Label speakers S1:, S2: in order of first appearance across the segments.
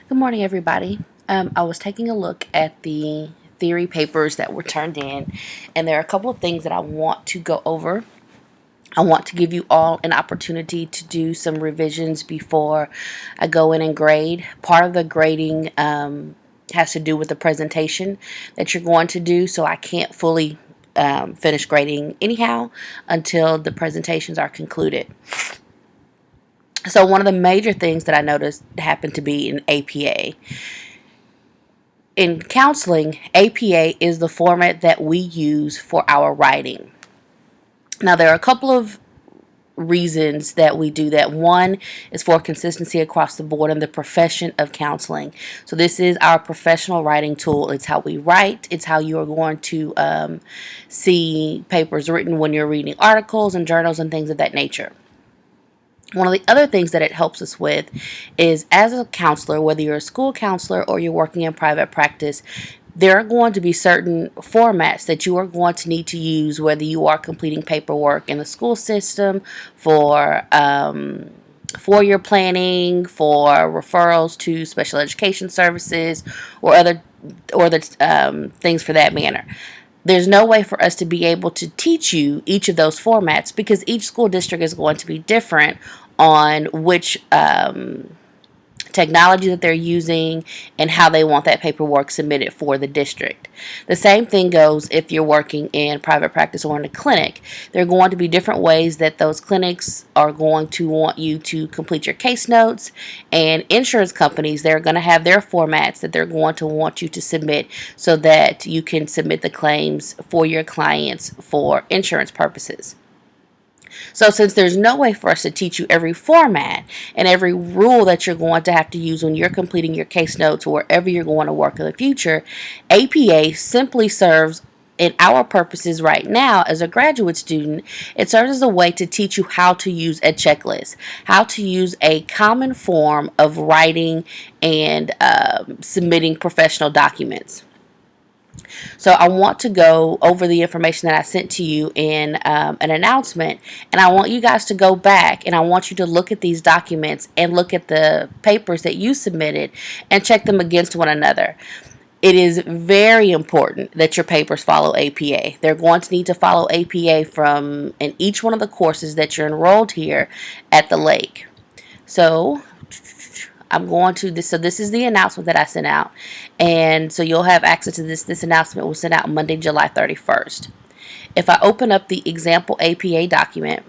S1: Good morning, everybody. I was taking a look at the theory papers that were turned in, and there are a couple of things that I want to go over. I want to give you all an opportunity to do some revisions before I go in and grade. Part of the grading has to do with the presentation that you're going to do, so I can't fully finish grading anyhow until the presentations are concluded. So one of the major things that I noticed happened to be in APA. In counseling, APA is the format that we use for our writing. Now, there are a couple of reasons that we do that. One is for consistency across the board in the profession of counseling. So this is our professional writing tool. It's how we write. It's how you are going to see papers written when you're reading articles and journals and things of that nature. One of the other things that it helps us with is, as a counselor, whether you're a school counselor or you're working in private practice, there are going to be certain formats that you are going to need to use, whether you are completing paperwork in the school system for your planning, for referrals to special education services, or other things for that manner. There's no way for us to be able to teach you each of those formats because each school district is going to be different on which technology that they're using and how they want that paperwork submitted for the district. The same thing goes if you're working in private practice or in a clinic. There are going to be different ways that those clinics are going to want you to complete your case notes, and insurance companies, they're going to have their formats that they're going to want you to submit so that you can submit the claims for your clients for insurance purposes. So since there's no way for us to teach you every format and every rule that you're going to have to use when you're completing your case notes or wherever you're going to work in the future, APA simply serves, in our purposes right now as a graduate student, it serves as a way to teach you how to use a checklist, how to use a common form of writing and submitting professional documents. So I want to go over the information that I sent to you in an announcement, and I want you guys to go back and I want you to look at these documents and look at the papers that you submitted and check them against one another. It is very important that your papers follow APA. They're going to need to follow APA from in each one of the courses that you're enrolled here at the Lake. So I'm going to this. So this is the announcement that I sent out, and so you'll have access to this. This announcement was sent out Monday, July 31st. If I open up the example APA document,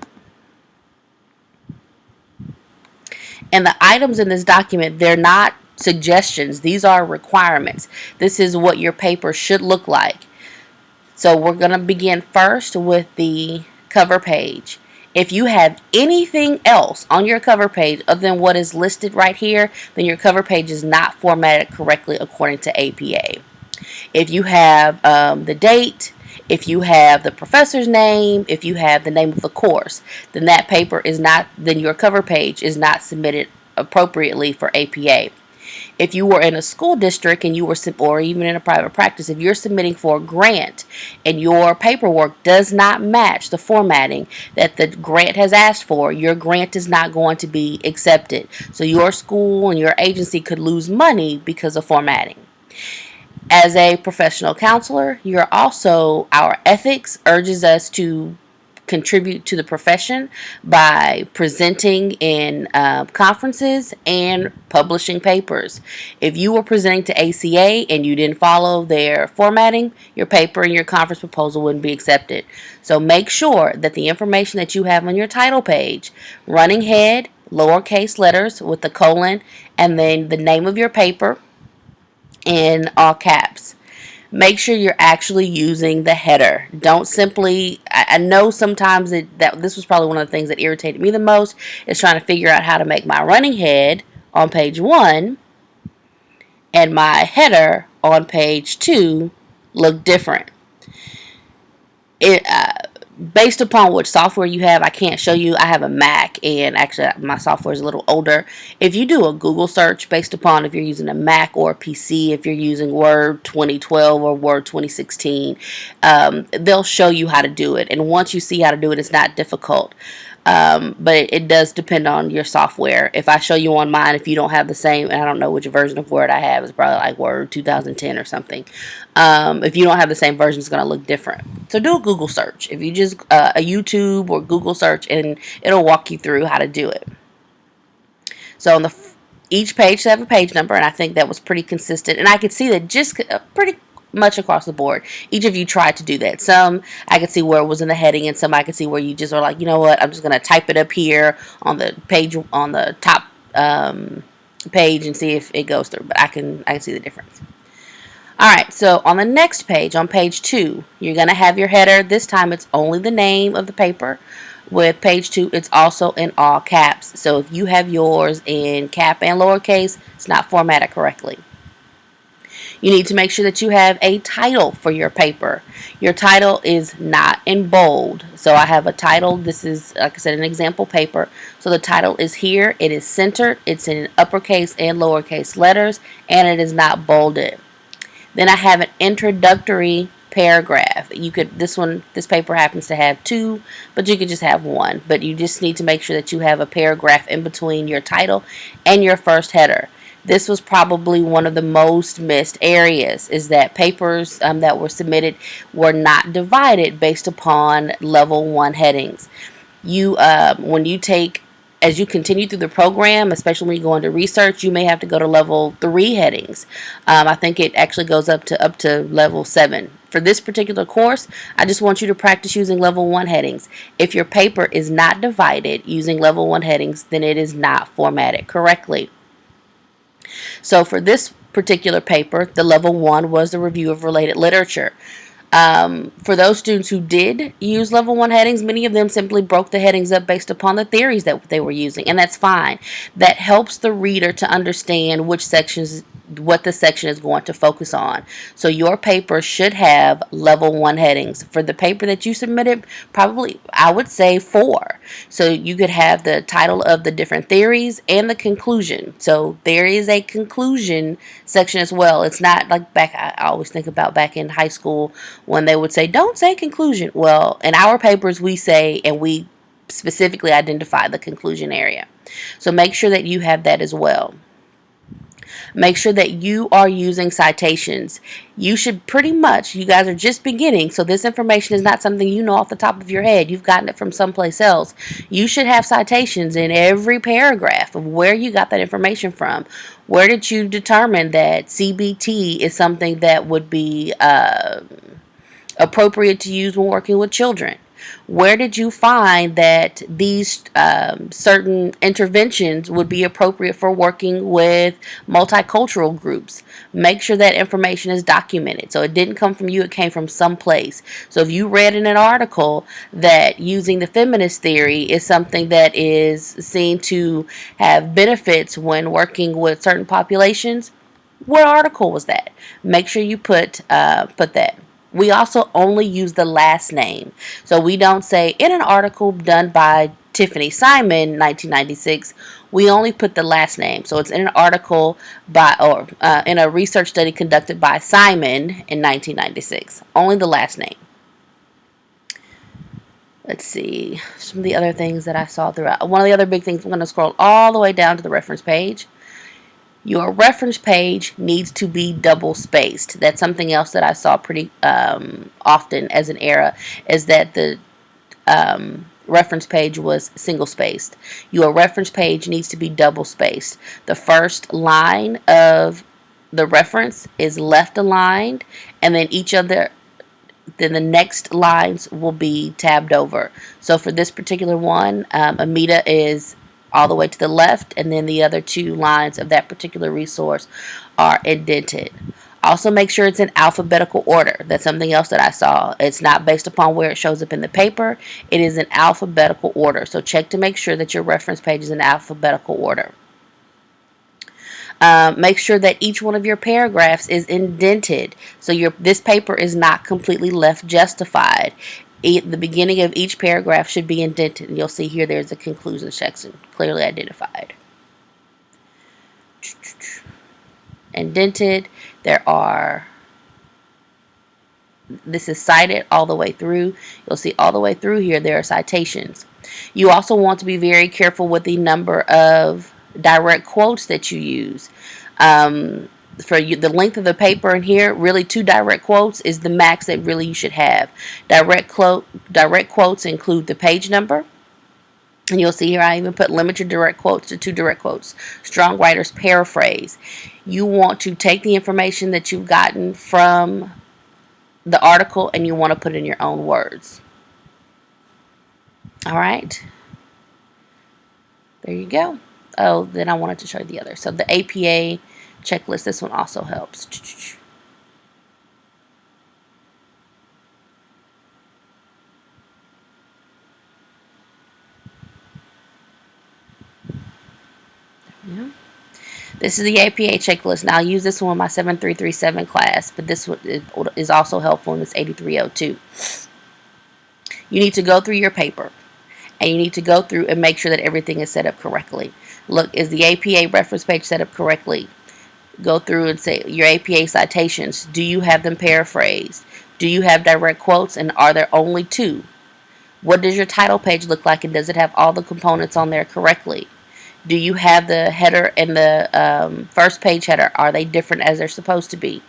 S1: and the items in this document, they're not suggestions. These are requirements. This is what your paper should look like. So we're going to begin first with the cover page. If you have anything else on your cover page other than what is listed right here, then your cover page is not formatted correctly according to APA. If you have the date, if you have the professor's name, if you have the name of the course, then that paper is not, then your cover page is not submitted appropriately for APA. If you were in a school district and you were, or even in a private practice, if you're submitting for a grant and your paperwork does not match the formatting that the grant has asked for, your grant is not going to be accepted. So your school and your agency could lose money because of formatting. As a professional counselor, our ethics urges us to contribute to the profession by presenting in conferences and publishing papers. If you were presenting to ACA and you didn't follow their formatting, your paper and your conference proposal wouldn't be accepted. So make sure that the information that you have on your title page, running head, lowercase letters with the colon, and then the name of your paper in all caps. Make sure you're actually using the header. Don't simply, I know sometimes that this was probably one of the things that irritated me the most, is trying to figure out how to make my running head on page 1 and my header on page 2 look different. Based upon which software you have, I can't show you. I have a Mac, and actually my software is a little older. If you do a Google search based upon if you're using a Mac or a PC, if you're using Word 2012 or Word 2016, they'll show you how to do it. And once you see how to do it, it's not difficult. But it does depend on your software. If I show you on mine, if you don't have the same, and I don't know which version of Word I have, it's probably like Word 2010 or something. If you don't have the same version, it's going to look different. So do a Google search. If you just a YouTube or Google search, and it'll walk you through how to do it. So on each page should have a page number, and I think that was pretty consistent. And I could see that just pretty much across the board. Each of you tried to do that. Some I could see where it was in the heading, and some I could see where you just are like, you know what, I'm just gonna type it up here on the page on the top page and see if it goes through. But I can see the difference. All right, so on the next page, on page 2, you're going to have your header. This time it's only the name of the paper. With page 2, it's also in all caps. So if you have yours in cap and lowercase, it's not formatted correctly. You need to make sure that you have a title for your paper. Your title is not in bold. So I have a title. This is, like I said, an example paper. So the title is here. It is centered. It's in uppercase and lowercase letters, and it is not bolded. Then I have an introductory paragraph. You could this paper happens to have 2, but you could just have 1. But you just need to make sure that you have a paragraph in between your title and your first header. This was probably one of the most missed areas, is that papers that were submitted were not divided based upon level 1 headings. When you take as you continue through the program, especially when you go into research, you may have to go to level 3 headings. I think it actually goes up to level 7. For this particular course, I just want you to practice using level 1 headings. If your paper is not divided using level 1 headings, then it is not formatted correctly. So for this particular paper, the level 1 was the review of related literature. For those students who did use level 1 headings, many of them simply broke the headings up based upon the theories that they were using, and that's fine. That helps the reader to understand what the section is going to focus on. So your paper should have level 1 headings. For the paper that you submitted, probably I would say 4. So you could have the title of the different theories and the conclusion. So there is a conclusion section as well. It's not like I always think about back in high school when they would say, don't say conclusion. Well, in our papers we say, and we specifically identify the conclusion area. So make sure that you have that as well. Make sure that you are using citations. You should you guys are just beginning, so this information is not something you know off the top of your head. You've gotten it from someplace else. You should have citations in every paragraph of where you got that information from. Where did you determine that CBT is something that would be appropriate to use when working with children? Where did you find that these certain interventions would be appropriate for working with multicultural groups? Make sure that information is documented. So it didn't come from you, it came from someplace. So if you read in an article that using the feminist theory is something that is seen to have benefits when working with certain populations, what article was that? Make sure you put that. We also only use the last name. So we don't say, in an article done by Tiffany Simon, 1996, we only put the last name. So it's in an article in a research study conducted by Simon in 1996. Only the last name. Let's see. Some of the other things that I saw throughout. One of the other big things, I'm going to scroll all the way down to the reference page. Your reference page needs to be double spaced. That's something else that I saw pretty often as an error, is that the reference page was single spaced. Your reference page needs to be double spaced. The first line of the reference is left aligned, and then then the next lines will be tabbed over. So for this particular one, Amita is all the way to the left, and then the other 2 lines of that particular resource are indented. Also make sure it's in alphabetical order. That's something else that I saw. It's not based upon where it shows up in the paper. It is in alphabetical order. So check to make sure that your reference page is in alphabetical order. Make sure that each one of your paragraphs is indented. So this paper is not completely left justified. The beginning of each paragraph should be indented, and you'll see here there's a conclusion section clearly identified. Indented. This is cited all the way through. You'll see all the way through here there are citations. You also want to be very careful with the number of direct quotes that you use. Um, for you, the length of the paper in here, really 2 direct quotes is the max that really you should have. Direct quotes include the page number. And you'll see here I even put limit your direct quotes to 2 direct quotes. Strong writers paraphrase. You want to take the information that you've gotten from the article and you want to put it in your own words. All right. There you go. Oh, then I wanted to show you the other. So the APA checklist, this one also helps. Yeah. This is the APA checklist. Now, I use this one in my 7337 class, but this one is also helpful in this 8302. You need to go through your paper, and you need to go through and make sure that everything is set up correctly. Look, is the APA reference page set up correctly? Go through and say your APA citations. Do you have them paraphrased? Do you have direct quotes, and are there only 2? What does your title page look like, and does it have all the components on there correctly? Do you have the header and the first page header? Are they different as they're supposed to be?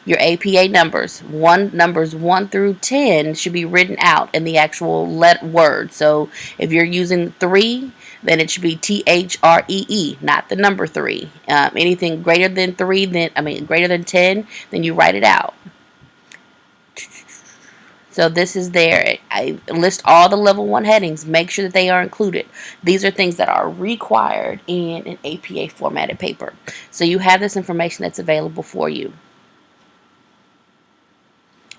S1: Your APA numbers, numbers 1 through 10 should be written out in the actual word. So if you're using 3, then it should be THREE, not the number 3. Anything greater than 3, greater than 10, then you write it out. So this is there. I list all the level 1 headings. Make sure that they are included. These are things that are required in an APA formatted paper. So you have this information that's available for you.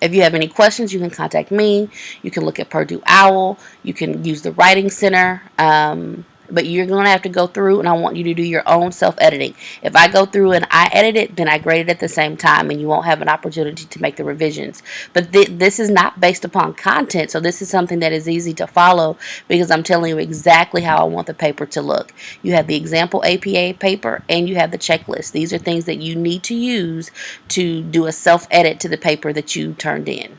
S1: If you have any questions, you can contact me. You can look at Purdue OWL. You can use the Writing Center. But you're going to have to go through, and I want you to do your own self-editing. If I go through and I edit it, then I grade it at the same time, and you won't have an opportunity to make the revisions. But this is not based upon content, so this is something that is easy to follow because I'm telling you exactly how I want the paper to look. You have the example APA paper, and you have the checklist. These are things that you need to use to do a self-edit to the paper that you turned in.